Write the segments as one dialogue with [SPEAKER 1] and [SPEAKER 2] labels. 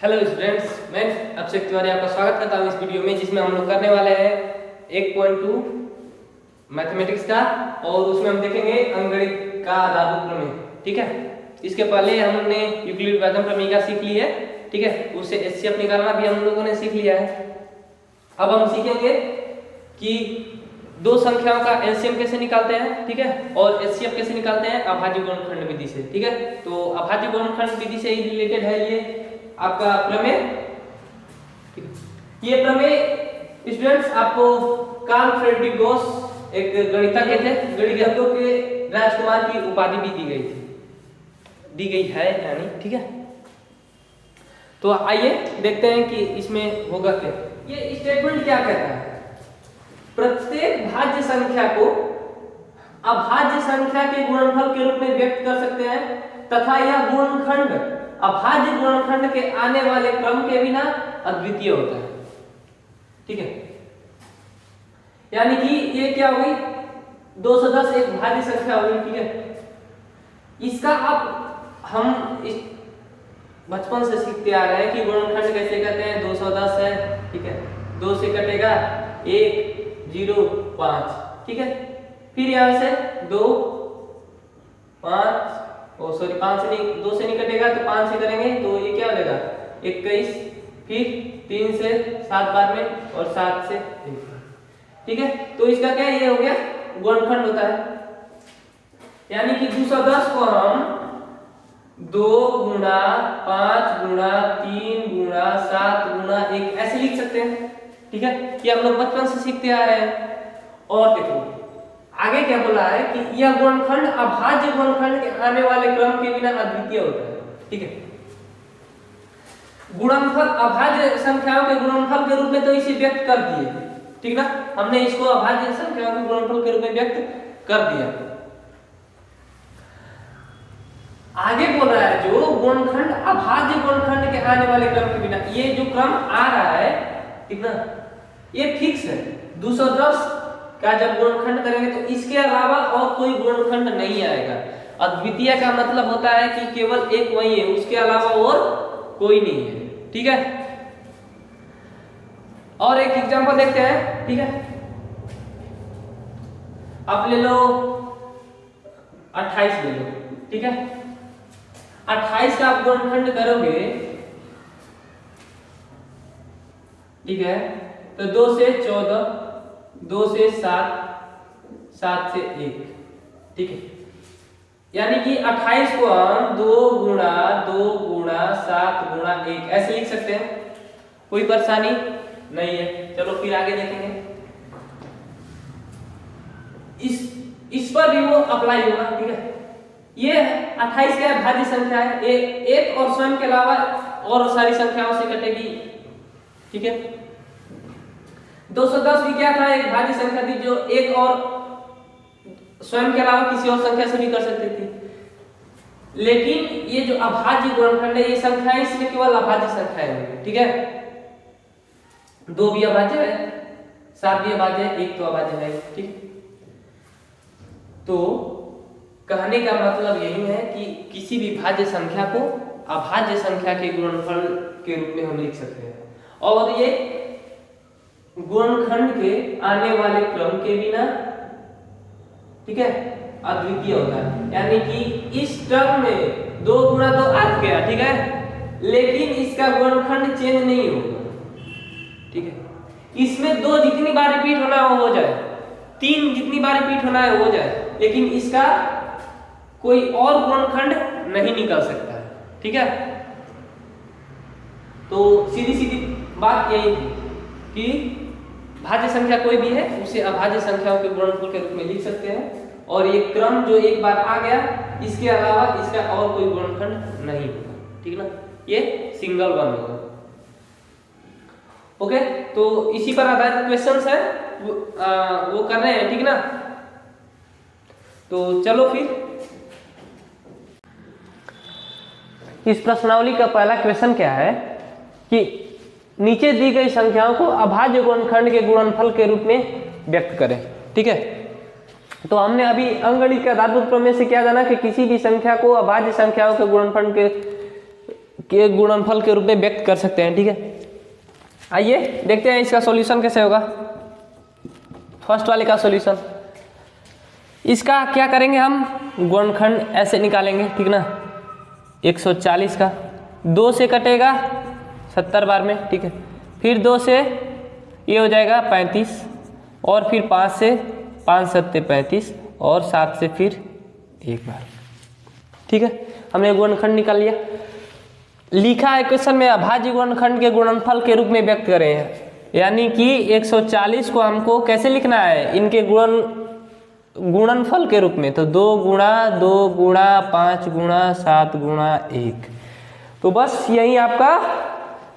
[SPEAKER 1] Hello students, मैं अक्षय तिवारी आपका स्वागत करता हूँ इस वीडियो में, जिसमें हम लोग करने वाले हैं 1.2 मैथमेटिक्स का, और उसमें हम देखेंगे अंकगणित का आधारभूत प्रमेय। ठीक है, इसके पहले हमने यूक्लिड प्रथम प्रमेय सीख ली है। ठीक है, उससे एचसीएफ निकालना भी हम लोगों ने सीख लिया है। अब हम सीखेंगे कि दो संख्याओं का एलसीएम कैसे निकालते हैं, ठीक है, और एचसीएफ कैसे निकालते हैं अभाज्य गुणनखंड विधि से। ठीक है, तो अभाज्य गुणनखंड विधि से ही रिलेटेड है ये आपका प्रमेय। ये प्रमेय स्टूडेंट्स आपको कार्ल फ्रेडरिक गॉस एक गणितज्ञ थे, गणितज्ञों के राजकुमार की उपाधि भी दी गई है यानी। ठीक है, तो आइए देखते हैं कि इसमें होगा क्या। ये स्टेटमेंट क्या कहता है? प्रत्येक भाज्य संख्या को अभाज्य संख्या के गुणनफल के रूप में व्यक्त कर सकते हैं तथा यह गुणनखंड अभाज्य गुणनखंड के आने वाले क्रम के बिना अद्वितीय होता है। ठीक है, यानी कि ये क्या हुई, 210 एक भाज्य संख्या हुई। ठीक है, इसका अब हम इस बचपन से सीखते आ रहे हैं कि गुणनखंड कैसे कहते हैं। 210 है, ठीक है, 2 से कटेगा 1 0 5। ठीक है, फिर यहां से 2 5 5 से नहीं, 2 से नहीं कटेगा तो 5 से करेंगे तो ये क्या हो जाएगा 21, फिर 3 से 7 बार में और 7 से 1। ठीक है, तो इसका क्या ये हो गया गुणनखंड होता है। यानी कि 210 को हम 2 गुणा 5 गुणा 3 गुणा 7 गुणा 1 ऐसे लिख सकते हैं। ठीक है, ये हम लोग बचपन से सीखते आ रहे हैं। और देखो आगे क्या बोला है कि यह गुणनखंड अभाज्य गुणनखंड के आने वाले क्रम के बिना अद्वितीय होता है। ठीक है, गुणनफल अभाज्य संख्याओं के गुणनफल के रूप में तो इसे व्यक्त कर दिए। ठीक ना, हमने इसको अभाज्य संख्याओं के गुणनफल के रूप में व्यक्त कर दिया। आगे बोल रहा है जो गुणनखंड अभाज्य गुणनखंड के आने वाले क्रम के बिना, ये जो क्रम आ रहा है, ठीक ना, ये फिक्स है। 210 का जब गुणनखंड करेंगे तो इसके अलावा और कोई गुणनखंड नहीं आएगा। अद्वितीय का मतलब होता है कि केवल एक वही है, उसके अलावा और कोई नहीं है। ठीक है, और एक एग्जांपल देखते हैं। ठीक है, आप ले लो 28 ले लो। ठीक है, 28 का आप गुणनखंड करोगे, ठीक है, तो 2 से 14, 2 से 7, 7 से 1। ठीक है, यानी कि 28 को हम 2 गुणा 7 गुणा 1 ऐसे लिख सकते हैं। कोई परेशानी नहीं है। चलो फिर आगे देखेंगे। इस पर भी वो अप्लाई होगा। ठीक है, ये 28 क्या भाज्य संख्या है, ये एक और स्वयं के अलावा और सारी संख्याओं से कटेगी। ठीक है, 210 भी क्या था, एक भाज्य संख्या थी जो एक और स्वयं के अलावा किसी और संख्या से भी कर सकती थी। लेकिन ये जो अभाज्य गुणनखंड है, ये संख्या इसमें केवल अभाज्य संख्या है। ठीक है, 2 भी अभाज्य है, 7 भी अभाज्य है, 1 तो अभाज्य है। ठीक, तो कहने का मतलब यही है कि किसी भी भाज्य संख्या को अभाज्य संख्या के गुणनफल के रूप में हम लिख सकते हैं, और ये गुणनखंड के आने वाले क्रम के बिना, ठीक है, अद्वितीय होता है। यानी कि इस टर्म में 2 गुणा 2 आ गया, ठीक है, लेकिन इसका गुणनखंड चेंज नहीं होगा। ठीक है, इसमें 2 जितनी बार रिपीट होना है वो हो जाए, 3 जितनी बार रिपीट होना है वो हो जाए, लेकिन इसका कोई और गुणनखंड नहीं निकल सकता है। ठीक है, तो सीधी सीधी बात यही थी कि भाज्य संख्या कोई भी है उसे अभाज्य संख्याओं के गुणनफल के रूप में लिख सकते हैं, और ये क्रम जो एक बार आ गया, इसके अलावा इसका और कोई गुणनखंड नहीं होगा। ठीक ना, ये सिंगल वन होगा। ओके, तो इसी पर आधारित क्वेश्चंस है, वो कर रहे हैं। ठीक ना, तो चलो फिर इस प्रश्नावली का पहला क्वेश्चन क्या है कि नीचे दी गई संख्याओं को अभाज्य गुणनखंड के गुणनफल के रूप में व्यक्त करें। ठीक है, तो हमने अभी अंकगणित के आधारभूत प्रमेय से क्या जाना कि किसी भी संख्या को अभाज्य संख्याओं के गुणनफल के के गुणनफल के रूप में व्यक्त कर सकते हैं। ठीक है, आइए देखते हैं इसका सॉल्यूशन कैसे होगा। फर्स्ट वाले का सॉल्यूशन, इसका क्या करेंगे हम, गुणनखंड ऐसे निकालेंगे, ठीक ना। 140 का 2 से कटेगा 70 बार में, ठीक है। फिर 2 से ये हो जाएगा 35 और फिर 5 से 5 सत्ते 35 और 7 से फिर एक बार, ठीक है। हमने गुणनखंड निकाल लिया। लिखा है क्वेश्चन में अभाज्य गुणनखंड के गुणनफल के रूप में व्यक्त करें हैं, यानी कि 140 को हमको कैसे लिखना है, इनके गुणनफल के रूप में। तो 2 गुणा 2 गुणा 5 गुणा 7 गुणा 1, तो बस यही आपका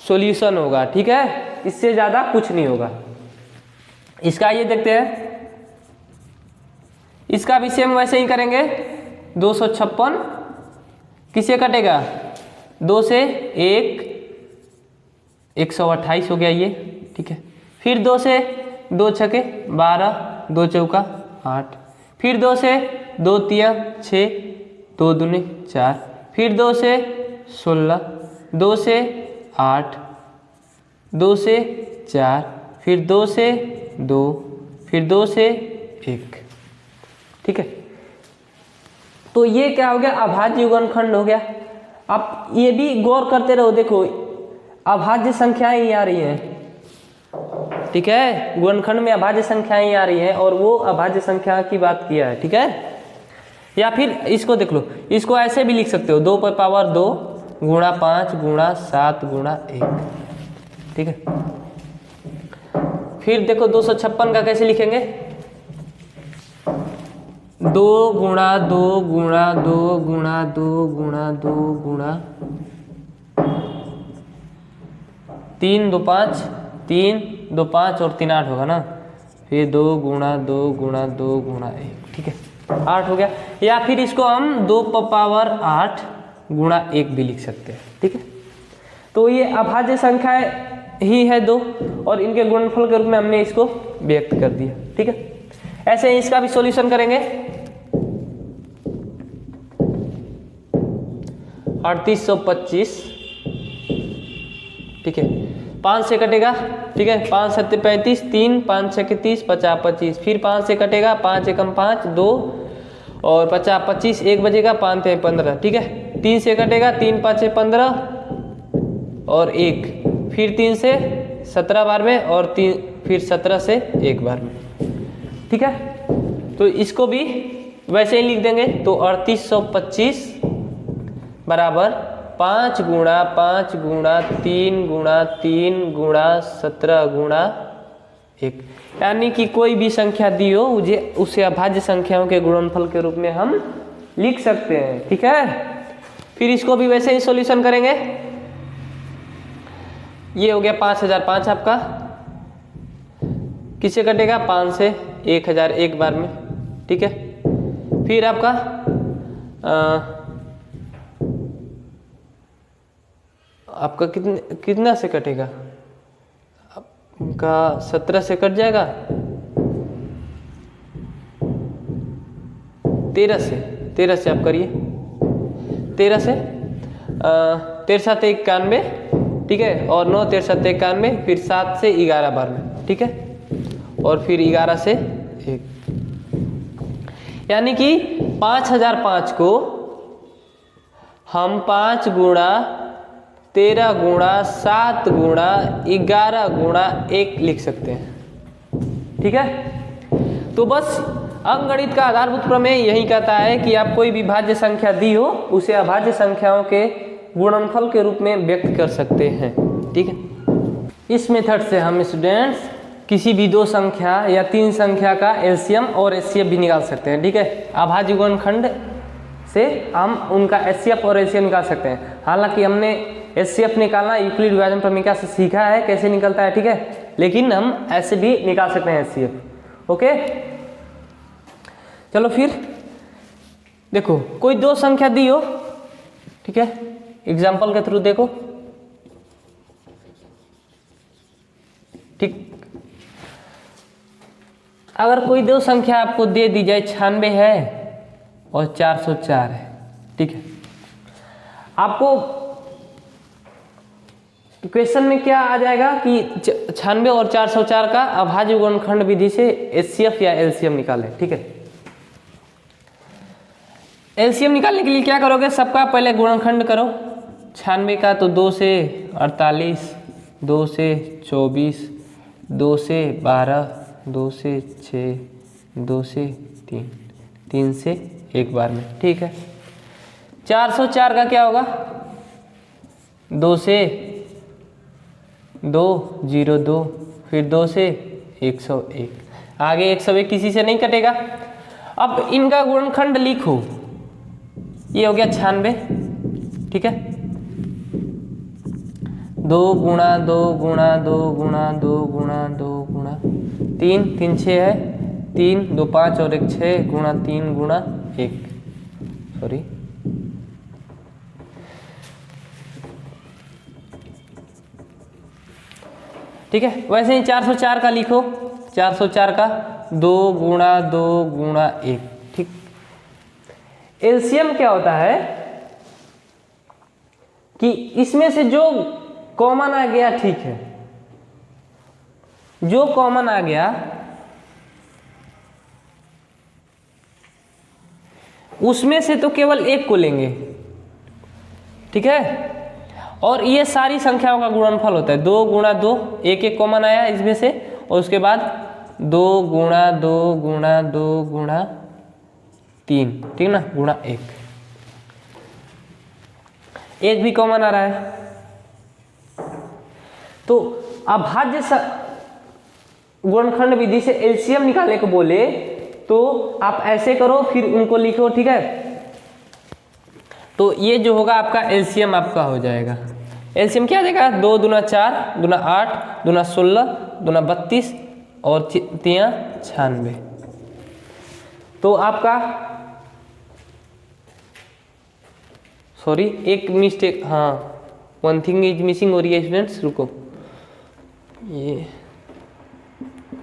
[SPEAKER 1] सॉल्यूशन होगा, ठीक है। इससे ज़्यादा कुछ नहीं होगा इसका। ये देखते हैं, इसका भी सेम वैसे ही करेंगे। 256 किससे कटेगा, 2 से 1 128 हो गया ये, ठीक है। फिर 2 से 2 छके 12 2 चौका 8, फिर 2 से 2 तिया 6 2 दूने 4, फिर 2 से 16 2 से 8 2 से 4, फिर 2 से 2, फिर 2 से 1, ठीक है। तो ये क्या हो गया, अभाज्य गुणनखंड हो गया। आप ये भी गौर करते रहो, देखो अभाज्य संख्याएं ही आ रही हैं, ठीक है। गुणनखंड में अभाज्य संख्याएं ही आ रही हैं और वो अभाज्य संख्या की बात किया है, ठीक है। या फिर इसको देख लो, इसको ऐसे भी लिख सकते हो, 2 पर पावर 2 गुणा 5 गुणा 7 गुणा 1, ठीक है। फिर देखो 256 का कैसे लिखेंगे, 2 गुणा 2 गुणा 2 गुणा 2 गुणा 2 गुणा 3 2 5 3 2 5 और 3 8 होगा ना। फिर 2 गुणा 2 गुणा 2 गुणा 1, ठीक है, 8 हो गया। या फिर इसको हम 2 पावर 8 गुणा 1 भी लिख सकते हैं, ठीक है। तो ये अभाज्य संख्या ही है 2 और इनके गुणनफल के रूप में हमने इसको व्यक्त कर दिया, ठीक है। ऐसे ही इसका भी सॉल्यूशन करेंगे। 3825, ठीक है, 5 से कटेगा, ठीक है। 5 सत्ते 35 3 5 छके 30 50 25, फिर 5 से कटेगा 5 एकम 5 2 और 50 25 1 बजेगा 5 ते 15, ठीक है। 3 से कटेगा 3 5 15 और 1, फिर 3 से 17 बार में और 3 फिर 17 से 1 बार में, ठीक है। तो इसको भी वैसे ही लिख देंगे। तो 3825 बराबर 5 गुणा 5 गुणा 3 गुणा 3 गुणा 17 गुणा 1, यानी कि कोई भी संख्या दी हो उसे अभाज्य संख्याओं के गुणनफल के रूप में हम लिख सकते हैं, ठीक है। फिर इसको भी वैसे ही सॉल्यूशन करेंगे। ये हो गया 5005 आपका, किससे कटेगा, 5 से 1000 एक बार में, ठीक है। फिर आपका आपका कितना से कटेगा, आपका 17 से कट जाएगा, 13 से आप करिए, 13 से 13 7 91, ठीक है, और 9 13 7 91, फिर 7 से 11 बार में, ठीक है, और फिर 11 से 1, यानी कि 5005 को हम 5 गुणा 13 गुणा 7 गुणा 11 गुणा 1 लिख सकते हैं, ठीक है। तो बस अंकगणित का आधारभूत प्रमेय यही कहता है कि आप कोई भी भाज्य संख्या दी हो उसे अभाज्य संख्याओं के गुणनफल के रूप में व्यक्त कर सकते हैं, ठीक है। इस मेथड से हम स्टूडेंट्स किसी भी 2 संख्या या 3 संख्या का एलसीएम और एचसीएफ भी निकाल सकते हैं, ठीक है। अभाज्य गुणनखंड से हम उनका एचसीएफ और एलसीएम निकाल सकते हैं। हालांकि हमने एचसीएफ निकालना यूक्लिड विभाजन प्रमेय से सीखा है कैसे निकलता है, ठीक है, लेकिन हम ऐसे भी निकाल सकते हैं एचसीएफ, ओके। चलो फिर देखो, कोई 2 संख्या दी हो, ठीक है, एग्जाम्पल के थ्रू देखो, ठीक। अगर कोई 2 संख्या आपको दे दी जाए, 96 है और 404 है, ठीक है। आपको क्वेश्चन में क्या आ जाएगा कि 96 और 404 का अभाज्य गुणनखंड विधि से एचसीएफ या एलसीएम निकालें। ठीक है, एलसीएम निकालने के लिए क्या करोगे, सबका पहले गुणनखंड करो। 96 का तो 2 से 48, 2 से 24, 2 से 12, 2 से 6, 2 से 3, 3 से एक बार में। ठीक है, 404 का क्या होगा, 2 से 2, 0, 2, फिर 2 से 101, आगे 101 किसी से नहीं कटेगा। अब इनका गुणनखंड लिखो, ये हो गया 96। ठीक है, 2 गुणा 2 गुणा 2 गुणा 2 गुणा 2 गुणा 3, 3 6 है, 3 2 5 और 1 6 गुणा 3 गुणा 1, सॉरी ठीक है। वैसे ही 404 का लिखो, 404 का 2 गुणा 2 गुणा 1। ठीक, एलसीएम क्या होता है कि इसमें से जो कॉमन आ गया, ठीक है, जो कॉमन आ गया उसमें से तो केवल एक को लेंगे। ठीक है, और ये सारी संख्याओं का गुणनफल होता है 2 गुणा 2, एक एक कॉमन आया इसमें से, और उसके बाद 2 गुणा 2 गुणा 2 गुणा 3, ठीक ना, गुणा 1, एक भी कॉमन आ रहा है। तो अभाज्य गुणनखंड विधि से एलसीएम निकालने को बोले तो आप ऐसे करो, फिर उनको लिखो। ठीक है, तो ये जो होगा आपका एलसीएम आपका हो जाएगा। एलसीएम क्या देगा, 2 दूना 4 दूना 8 दूना 16 दूना 32 और 3 96। तो आपका, सॉरी एक मिस्टेक, हाँ, वन थिंग इज मिसिंग हो रही है स्टूडेंट्स, रुको, ये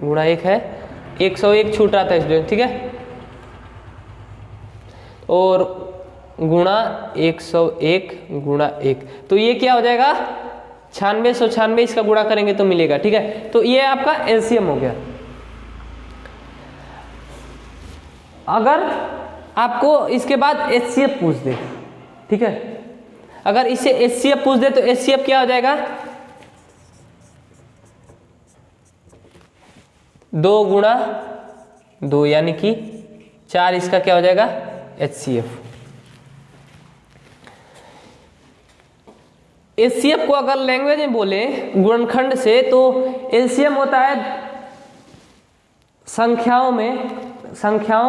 [SPEAKER 1] गुणा 1 है, 101 छूट रहा था स्टूडेंट। ठीक है, और गुणा 101 गुणा 1, तो ये क्या हो जाएगा, 96 196, इसका गुणा करेंगे तो मिलेगा। ठीक है, तो ये आपका एलसीएम हो गया। अगर आपको इसके बाद एचसीएफ पूछ दे, ठीक है, अगर इससे एचसीएफ पूछ दे तो एचसीएफ क्या हो जाएगा, 2 गुणा 2 यानी कि 4, इसका क्या हो जाएगा एचसीएफ। एचसीएफ को अगर लैंग्वेज में बोले गुणनखंड से, तो एलसीएम होता है संख्याओं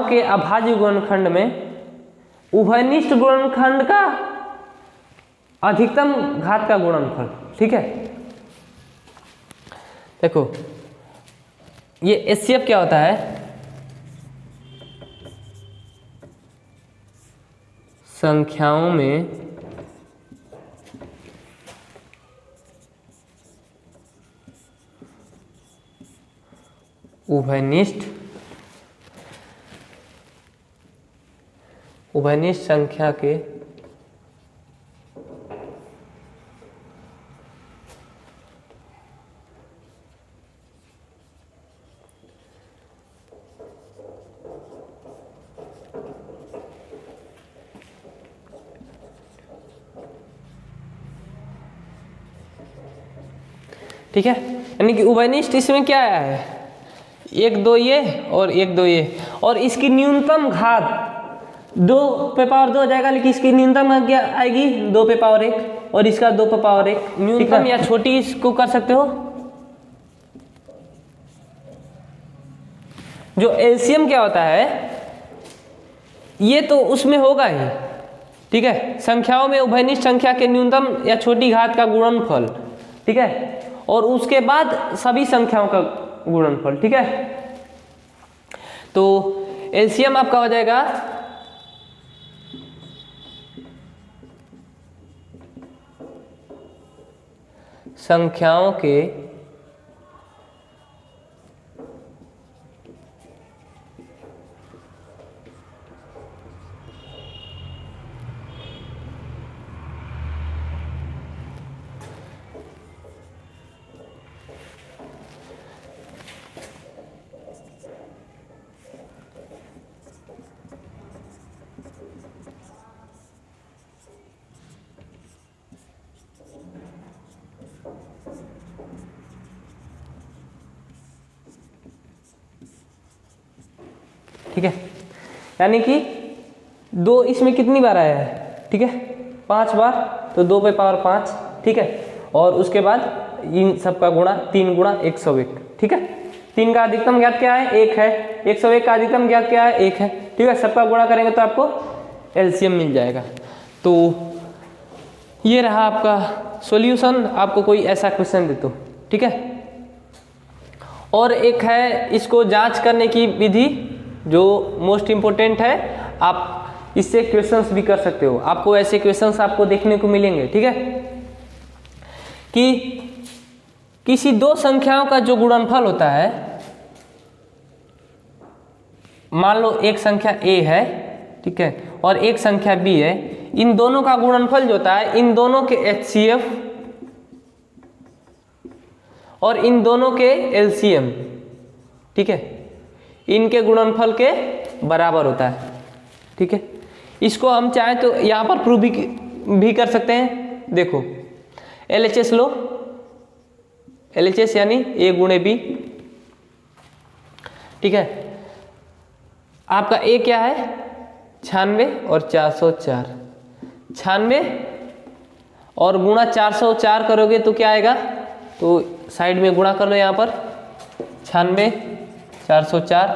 [SPEAKER 1] के अभाज्य गुणनखंड में उभयनिष्ठ गुणनखंड का अधिकतम घात का गुणनफल। ठीक है, देखो ये एचसीएफ क्या होता है, संख्याओं में उभयनिष्ठ संख्या के ठीक है, यानी कि उभयनिष्ठ इसमें क्या आया है, 1 2 ये और 1 2 ये, और इसकी न्यूनतम घात 2 पे पावर 2 हो जाएगा, लेकिन इसकी न्यूनतम घात क्या आएगी, 2 पे पावर 1, और इसका 2 पे पावर 1। न्यूनतम या छोटी इसको कर सकते हो। जो एलसीएम क्या होता है, ये तो उसमें होगा ही। ठीक है, संख्याओं में उभयनिष्ठ संख्या के न्यूनतम या छोटी घात का गुणनफल। ठीक है, और उसके बाद सभी संख्याओं का गुणनफल। ठीक है, तो एलसीएम आपका हो जाएगा संख्याओं के ठीक है, यानी कि 2 इसमें कितनी बार आया है, ठीक है 5 बार, तो 2 पे पावर 5, ठीक है। और उसके बाद इन सब का गुणा 3 गुणा 101, ठीक है। 3 का अधिकतम ज्ञात क्या है, 1 है, 101 का अधिकतम ज्ञात क्या है, 1 है, ठीक है। सबका गुणा करेंगे तो आपको एलसीएम मिल जाएगा। तो ये रहा आपका सॉल्यूशन, आपको कोई ऐसा क्वेश्चन दे तो, ठीक है। और एक है इसको जांच करने की विधि जो मोस्ट इम्पोर्टेंट है, आप इससे क्वेश्चंस भी कर सकते हो, आपको ऐसे क्वेश्चंस आपको देखने को मिलेंगे, ठीक है। कि किसी 2 संख्याओं का जो गुणनफल होता है, मान लो एक संख्या a है, ठीक है, और एक संख्या b है, इन दोनों का गुणनफल जो होता है, इन दोनों के HCF और इन दोनों के LCM, ठीक है, इनके गुणनफल के बराबर होता है, ठीक है। इसको हम चाहे तो यहाँ पर प्रूव भी कर सकते हैं। देखो LHS लो, LHS यानी A गुणे B, ठीक है। आपका A क्या है 96 और 404, 96 और गुणा 404 करोगे तो क्या आएगा, तो साइड में गुणा कर लो यहाँ पर, 96 404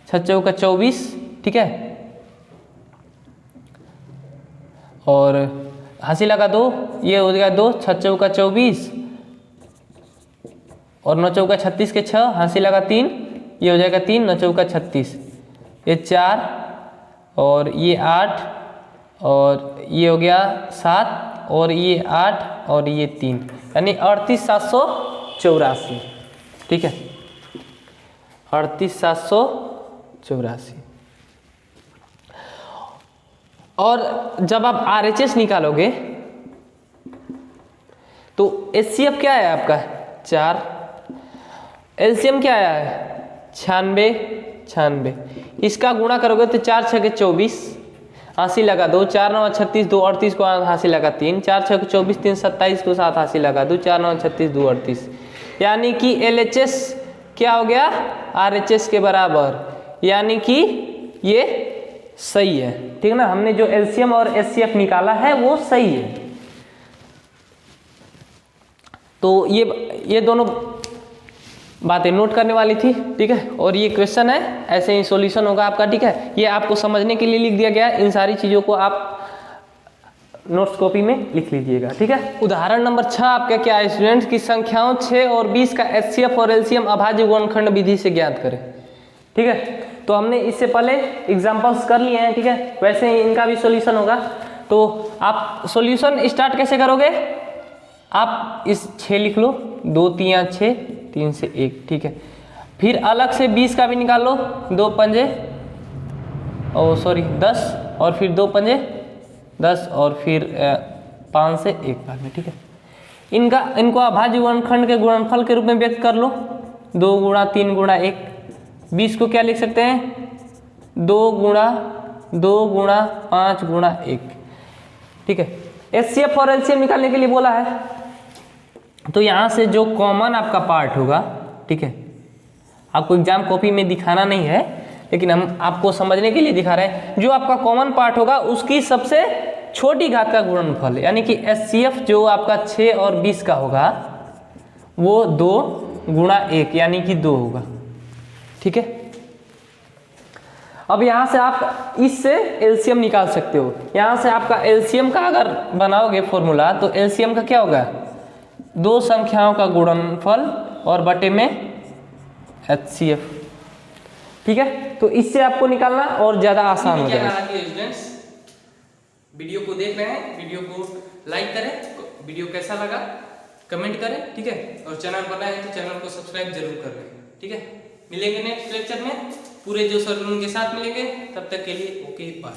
[SPEAKER 1] 6 का 24, ठीक है। और हंसी लगा 2, ये हो जाएगा 2, 6 का 24 और 9 का 36 के 6, हंसी लगा 3, ये हो जाएगा 3, 9 का 36, ये 4 और ये 8 और ये हो गया 7 और ये 8 और ये 3, यानी 38784, ठीक है, 38784। और जब आप RHS निकालोगे तो HCF क्या है आपका 4, LCM क्या आया है 96, इसका गुणा करोगे तो 4 6 के 24, हांसी लगा 2, 4 9 36, 2 38 को हांसी लगा 3, 4 6 के 24, 3 27 को 7 हांसी लगा 2, 4 9 36, 2 38, यानी कि LHS क्या हो गया RHS के बराबर, यानी कि ये सही है, ठीक है ना। हमने जो LCM और HCF निकाला है वो सही है। तो ये दोनों बातें नोट करने वाली थी, ठीक है। और ये क्वेश्चन है, ऐसे ही सॉल्यूशन होगा आपका, ठीक है। ये आपको समझने के लिए लिख दिया गया है, इन सारी चीज़ों को आप नोट्स कॉपी में लिख लीजिएगा, ठीक है। उदाहरण नंबर 6 आपका क्या है स्टूडेंट्स, की संख्याओं 6 और 20 का HCF और LCM अभाज्य गुणनखंड विधि से ज्ञात करें, ठीक है। तो हमने इससे पहले एग्जाम्पल्स कर लिए हैं, ठीक है, वैसे ही इनका भी सॉल्यूशन होगा। तो आप सॉल्यूशन स्टार्ट कैसे करोगे, आप इस 6 लिख लो, 2 3 6, 3 से 1, ठीक है। फिर अलग से 20 का भी निकाल लो, 2 पंजे 10 और फिर 2 पंजे 10 और फिर 5 से 1 भाग में, ठीक है। इनको अभाज्य गुणनखंड के गुणनफल के रूप में व्यक्त कर लो, 2 गुणा 3 गुणा 1। 20 को क्या लिख सकते हैं 2 गुणा 5 गुणा 1, ठीक है। HCF और LCM निकालने के लिए बोला है, तो यहाँ से जो कॉमन आपका पार्ट होगा, ठीक है, आपको एग्जाम कॉपी में दिखाना नहीं है, लेकिन हम आपको समझने के लिए दिखा रहे हैं। जो आपका कॉमन पार्ट होगा उसकी सबसे छोटी घात का गुणनफल, यानी कि HCF जो आपका 6 और 20 का होगा वो 2 गुणा 1 यानी कि 2 होगा, ठीक है। अब यहाँ से आप इससे LCM निकाल सकते हो। यहाँ से आपका LCM का अगर बनाओगे फॉर्मूला, तो LCM का क्या होगा 2 संख्याओं का गुणनफल और बटे में HCF, ठीक है। तो इससे आपको निकालना और ज़्यादा आसान हो जाएगा। स्टूडेंट्स वीडियो को देख रहे हैं, वीडियो को लाइक करें, वीडियो कैसा लगा कमेंट करें, ठीक है। और चैनल पर नए हैं तो चैनल को सब्सक्राइब जरूर कर लें, ठीक है। मिलेंगे नेक्स्ट लेक्चर में पूरे जो सॉल्यूशन के साथ मिलेंगे, तब तक के लिए ओके बाय।